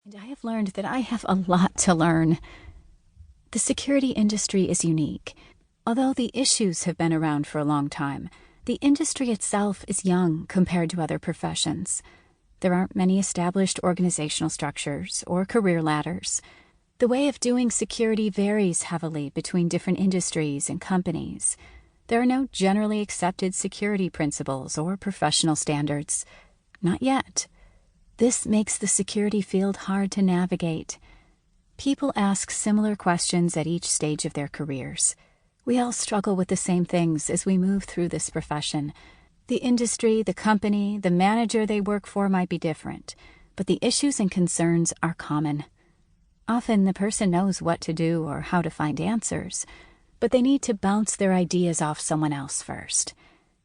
And I have learned that I have a lot to learn. The security industry is unique. Although the issues have been around for a long time, the industry itself is young compared to other professions. There aren't many established organizational structures or career ladders. The way of doing security varies heavily between different industries and companies. There are no generally accepted security principles or professional standards. Not yet. This makes the security field hard to navigate. People ask similar questions at each stage of their careers. We all struggle with the same things as we move through this profession. The industry, the company, the manager they work for might be different, but the issues and concerns are common. Often the person knows what to do or how to find answers, but they need to bounce their ideas off someone else first.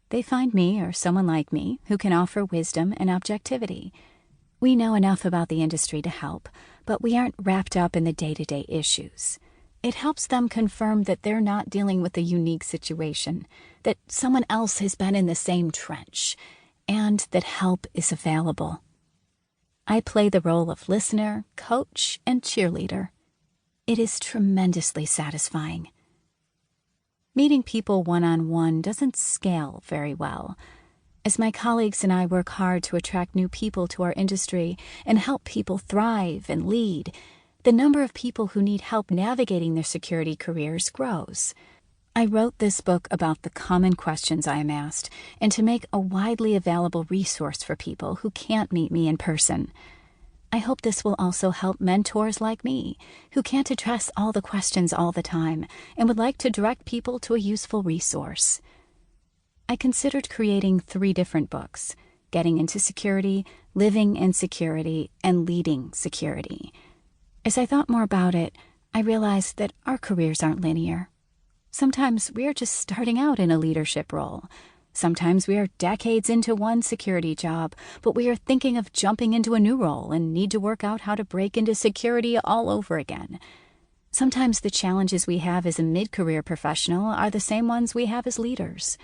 They find me or someone like me who can offer wisdom and objectivity. We know enough about the industry to help, but we aren't wrapped up in the day-to-day issues. It helps them confirm that they're not dealing with a unique situation, that someone else has been in the same trench, and that help is available. I play the role of listener, coach, and cheerleader. It is tremendously satisfying. Meeting people one-on-one doesn't scale very well. As my colleagues and I work hard to attract new people to our industry and help people thrive and lead, the number of people who need help navigating their security careers grows. I wrote this book about the common questions I am asked and to make a widely available resource for people who can't meet me in person. I hope this will also help mentors like me who can't address all the questions all the time and would like to direct people to a useful resource. I considered creating 3 different books: Getting into Security, Living in Security, and Leading Security. As I thought more about it, I realized that our careers aren't linear. Sometimes we are just starting out in a leadership role. Sometimes we are decades into one security job, but we are thinking of jumping into a new role and need to work out how to break into security all over again. Sometimes the challenges we have as a mid-career professional are the same ones we have as leaders.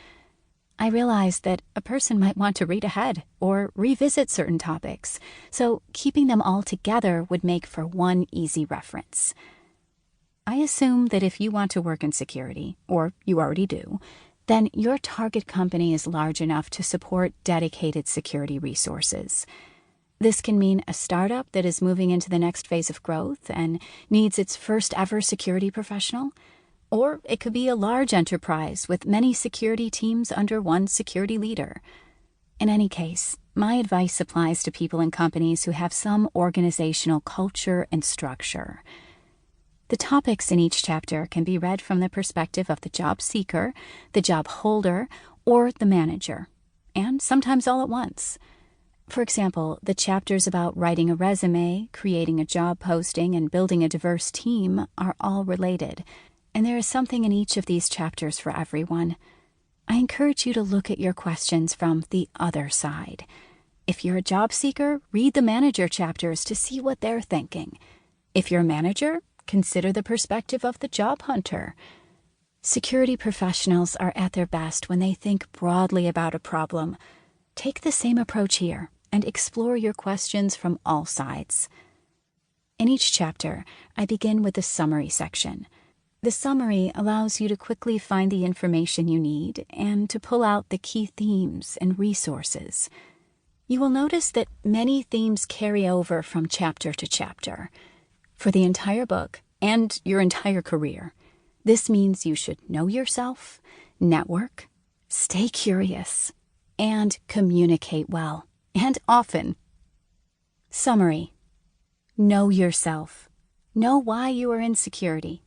I realized that a person might want to read ahead or revisit certain topics, so keeping them all together would make for one easy reference. I assume that if you want to work in security, or you already do, then your target company is large enough to support dedicated security resources. This can mean a startup that is moving into the next phase of growth and needs its first ever security professional. Or it could be a large enterprise with many security teams under one security leader. In any case, my advice applies to people in companies who have some organizational culture and structure. The topics in each chapter can be read from the perspective of the job seeker, the job holder, or the manager, and sometimes all at once. For example, the chapters about writing a resume, creating a job posting, and building a diverse team are all related, and there is something in each of these chapters for everyone. I encourage you to look at your questions from the other side. If you're a job seeker, read the manager chapters to see what they're thinking. If you're a manager, consider the perspective of the job hunter. Security professionals are at their best when they think broadly about a problem. Take the same approach here and explore your questions from all sides. In each chapter, I begin with the summary section. The summary allows you to quickly find the information you need and to pull out the key themes and resources. You will notice that many themes carry over from chapter to chapter. For the entire book and your entire career, this means you should know yourself, network, stay curious, and communicate well, and often. Summary. Know yourself. Know why you are in security.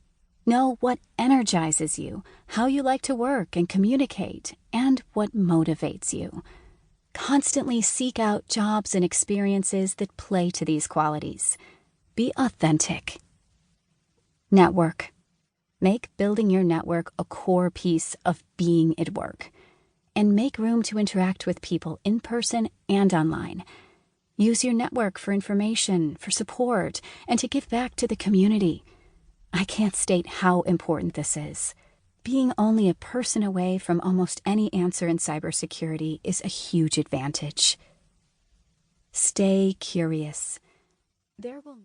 Know what energizes you, how you like to work and communicate, and what motivates you. Constantly seek out jobs and experiences that play to these qualities. Be authentic. Network. Make building your network a core piece of being at work. And make room to interact with people in person and online. Use your network for information, for support, and to give back to the community. I can't state how important this is. Being only a person away from almost any answer in cybersecurity is a huge advantage. Stay curious. There will